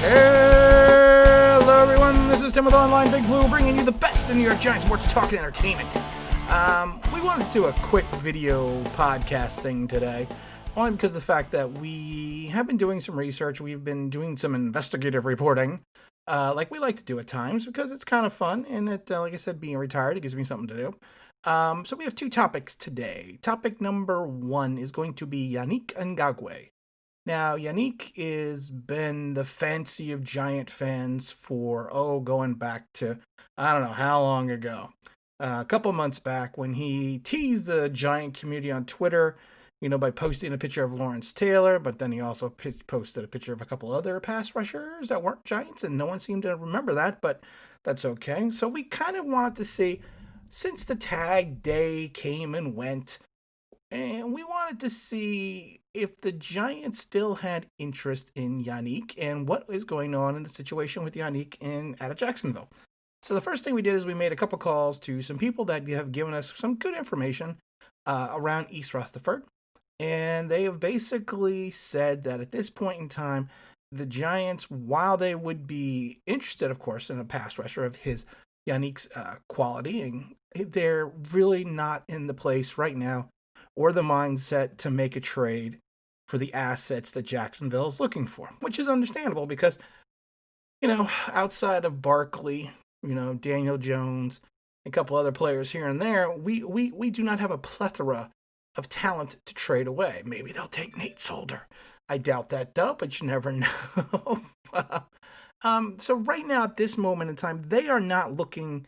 Hello, everyone. This is Tim with Online Big Blue, bringing you the best in New York Giants sports talk and entertainment. We wanted to do a quick video podcast thing today, only because of the fact that we have been doing some research. We've been doing some investigative reporting, like we like to do at times, because it's kind of fun. And it, like I said, being retired, it gives me something to do. So we have two topics today. Topic number one is going to be Yannick Ngakoue. Now, Yannick has been the fancy of Giant fans for, going back to, I don't know how long ago. A couple months back when he teased the Giant community on Twitter, by posting a picture of Lawrence Taylor, but then he also posted a picture of a couple other pass rushers that weren't Giants, and no one seemed to remember that, but that's okay. So we kind of wanted to see, since the tag day came and went, and we wanted to see if the Giants still had interest in Yannick and what is going on in the situation with Yannick out of Jacksonville. So the first thing we did is we made a couple calls to some people that have given us some good information around East Rutherford. And they have basically said that at this point in time, the Giants, while they would be interested, of course, in a pass rusher of Yannick's quality, and they're really not in the place right now or the mindset to make a trade for the assets that Jacksonville is looking for, which is understandable because, outside of Barkley, Daniel Jones, a couple other players here and there, we do not have a plethora of talent to trade away. Maybe they'll take Nate Solder. I doubt that, though, but you never know. So right now, at this moment in time, they are not looking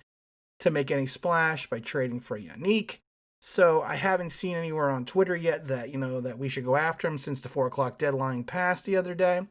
to make any splash by trading for Yannick. So I haven't seen anywhere on Twitter yet that, that we should go after him since the 4:00 deadline passed the other day.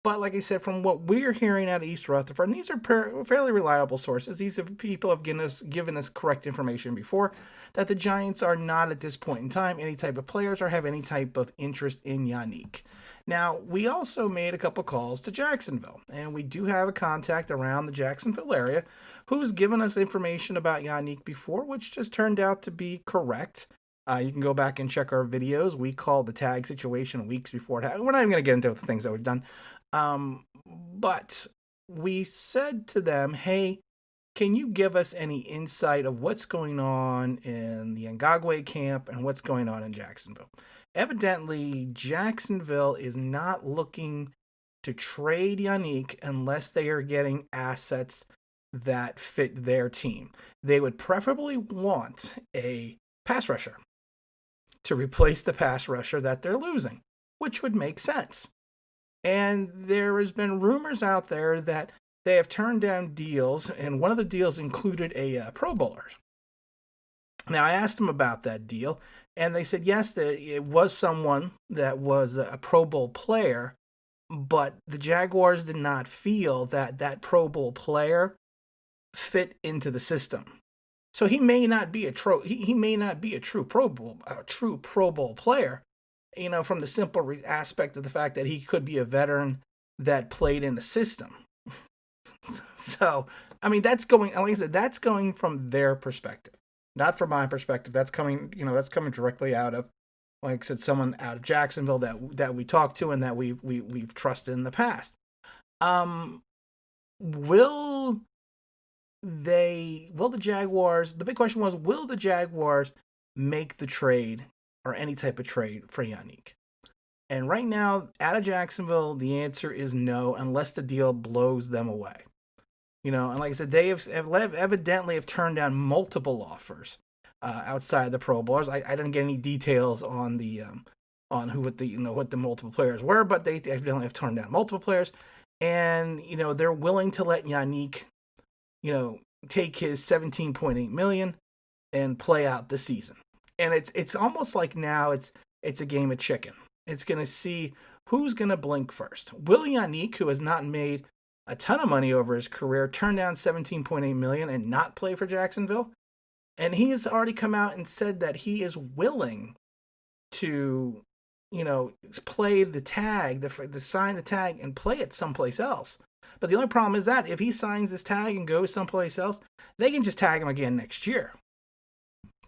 But like I said, from what we're hearing out of East Rutherford, and these are fairly reliable sources. These are people have given us correct information before, that the Giants are not at this point in time any type of players or have any type of interest in Yannick. Now, we also made a couple calls to Jacksonville, and we do have a contact around the Jacksonville area who's given us information about Yannick before, which just turned out to be correct. You can go back and check our videos. We called the tag situation weeks before it happened. We're not even going to get into the things that we've done. But we said to them, hey, can you give us any insight of what's going on in the Ngakoue camp and what's going on in Jacksonville? Evidently, Jacksonville is not looking to trade Yannick unless they are getting assets that fit their team. They would preferably want a pass rusher to replace the pass rusher that they're losing, which would make sense. And there has been rumors out there that they have turned down deals, and one of the deals included a Pro Bowler. Now, I asked them about that deal, and they said, yes, it was someone that was a Pro Bowl player, but the Jaguars did not feel that that Pro Bowl player fit into the system. So he may not be a true Pro Bowl player, from the simple aspect of the fact that he could be a veteran that played in the system. So, I mean, like I said, that's going from their perspective, not from my perspective. That's coming directly out of, like I said, someone out of Jacksonville that we talked to and that we've trusted in the past. Will the Jaguars, the big question was, will the Jaguars make the trade or any type of trade for Yannick? And right now, out of Jacksonville, the answer is no, unless the deal blows them away. And like I said, they have evidently turned down multiple offers outside the Pro Bowlers. I didn't get any details on the on what the multiple players were, but they evidently have turned down multiple players, and they're willing to let Yannick, take his $17.8 million and play out the season. And it's almost like now it's a game of chicken. It's going to see who's going to blink first. Will Yannick, who has not made a ton of money over his career, turn down $17.8 million and not play for Jacksonville? And he has already come out and said that he is willing to, play the tag, to sign the tag and play it someplace else. But the only problem is that if he signs this tag and goes someplace else, they can just tag him again next year.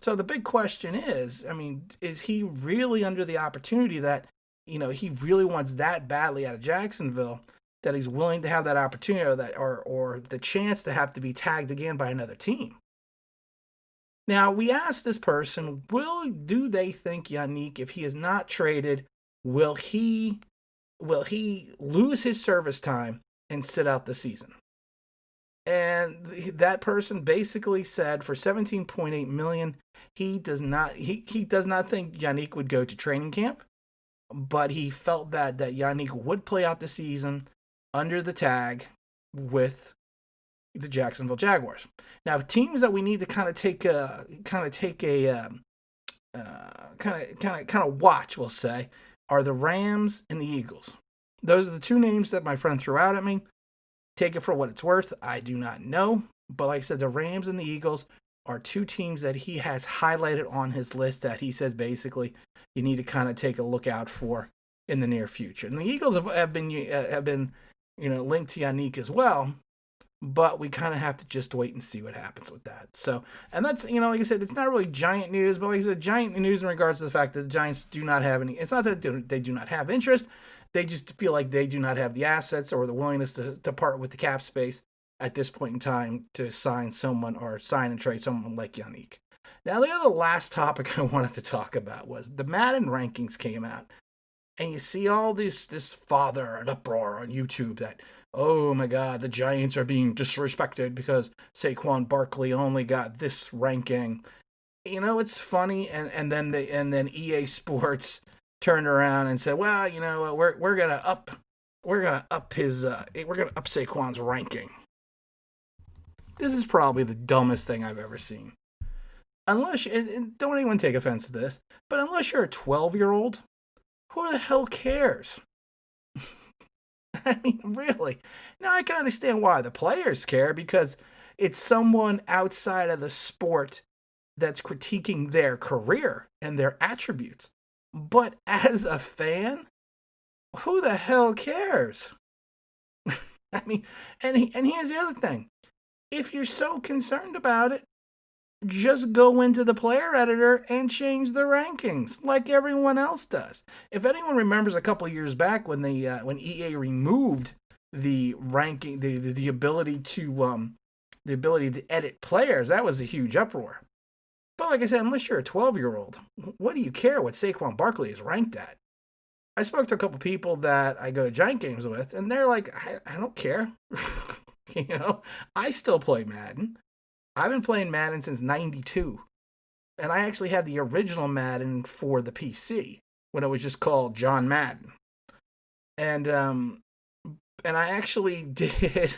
So the big question is, is he really under the opportunity that, he really wants that badly out of Jacksonville that he's willing to have that opportunity or the chance to have to be tagged again by another team. Now, we asked this person, do they think Yannick, if he is not traded, will he lose his service time and sit out the season? And that person basically said for 17.8 million, he does not think Yannick would go to training camp, but he felt that Yannick would play out the season under the tag with the Jacksonville Jaguars. Now, teams that we need to kind of watch, we'll say, are the Rams and the Eagles. Those are the two names that my friend threw out at me. Take it for what it's worth. I do not know. But like I said, the Rams and the Eagles are two teams that he has highlighted on his list that he says basically you need to kind of take a look out for in the near future. And the Eagles have been linked to Yannick as well. But we kind of have to just wait and see what happens with that. So, and that's, like I said, it's not really giant news, but like I said, giant news in regards to the fact that the Giants do not have any. It's not that they do not have interest. They just feel like they do not have the assets or the willingness to part with the cap space at this point in time to sign someone or sign and trade someone like Yannick. Now, the other last topic I wanted to talk about was the Madden rankings came out. And you see all this fodder and uproar on YouTube that, oh my God, the Giants are being disrespected because Saquon Barkley only got this ranking. It's funny, and then EA Sports turned around and said, well, we're gonna up Saquon's ranking. This is probably the dumbest thing I've ever seen. Unless, and don't anyone take offense to this, but unless you're a 12-year-old, who the hell cares? I mean, really. Now, I can understand why the players care, because it's someone outside of the sport that's critiquing their career and their attributes. But as a fan, who the hell cares? I mean, and here's the other thing. If you're so concerned about it, just go into the player editor and change the rankings like everyone else does. If anyone remembers a couple of years back when when EA removed the ranking, the ability to edit players, that was a huge uproar. But like I said, unless you're a 12-year-old, what do you care what Saquon Barkley is ranked at? I spoke to a couple people that I go to Giant games with, and they're like, I don't care. I still play Madden. I've been playing Madden since '92, and I actually had the original Madden for the PC when it was just called John Madden. And I actually did.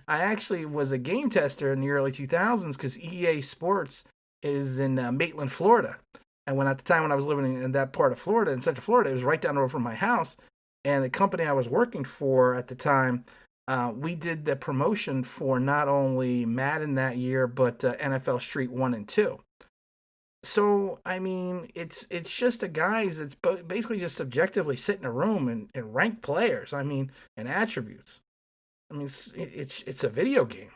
I actually was a game tester in the early 2000s because EA Sports is in Maitland, Florida. And at the time when I was living in that part of Florida, in Central Florida, it was right down the road from my house. And the company I was working for at the time, we did the promotion for not only Madden that year, but NFL Street 1 and 2. So, I mean, it's just a guys that's basically just subjectively sit in a room and rank players, and attributes. I mean, it's a video game.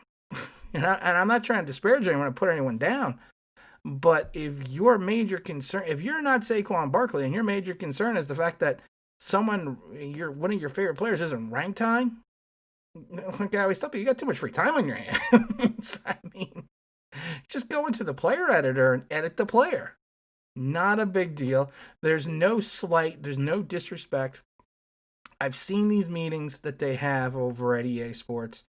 And I'm not trying to disparage anyone or put anyone down. But if your major concern, if you're not Saquon Barkley and your major concern is the fact that one of your favorite players isn't ranked high, like I always tell people, you got too much free time on your hands. Just go into the player editor and edit the player. Not a big deal. There's no slight, there's no disrespect. I've seen these meetings that they have over at EA Sports.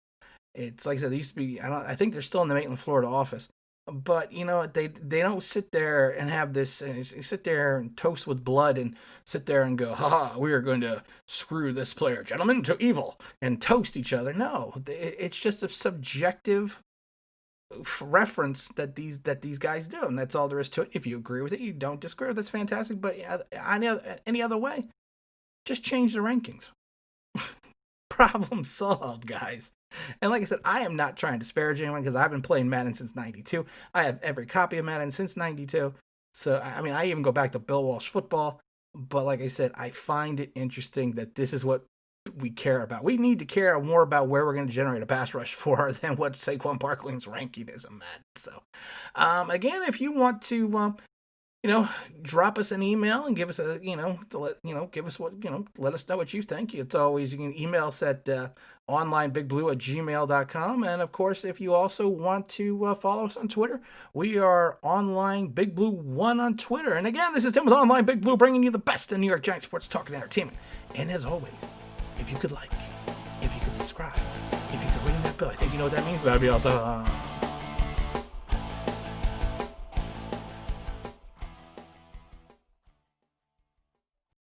It's like I said, they used to be, I think they're still in the Maitland, Florida office. But, they don't sit there and have this, and sit there and toast with blood and sit there and go, we are going to screw this player, gentlemen, to evil, and toast each other. No, it's just a subjective reference that these guys do, and that's all there is to it. If you agree with it, you don't disagree, that's fantastic. But any other way, just change the rankings. Problem solved, guys. And like I said, I am not trying to disparage anyone because I've been playing Madden since '92. I have every copy of Madden since '92. So, I even go back to Bill Walsh football. But like I said, I find it interesting that this is what we care about. We need to care more about where we're going to generate a pass rush for than what Saquon Barkley's ranking is in Madden. So, again, if you want to drop us an email and give us a, to let, give us what, let us know what you think. It's always, you can email us at onlineBigBlue@gmail.com. And of course, if you also want to follow us on Twitter, we are OnlineBigBlue1 on Twitter. And again, this is Tim with Online Big Blue, bringing you the best in New York Giants sports talk and entertainment. And as always, if you could subscribe, if you could ring that bell, I think you know what that means. That'd be awesome.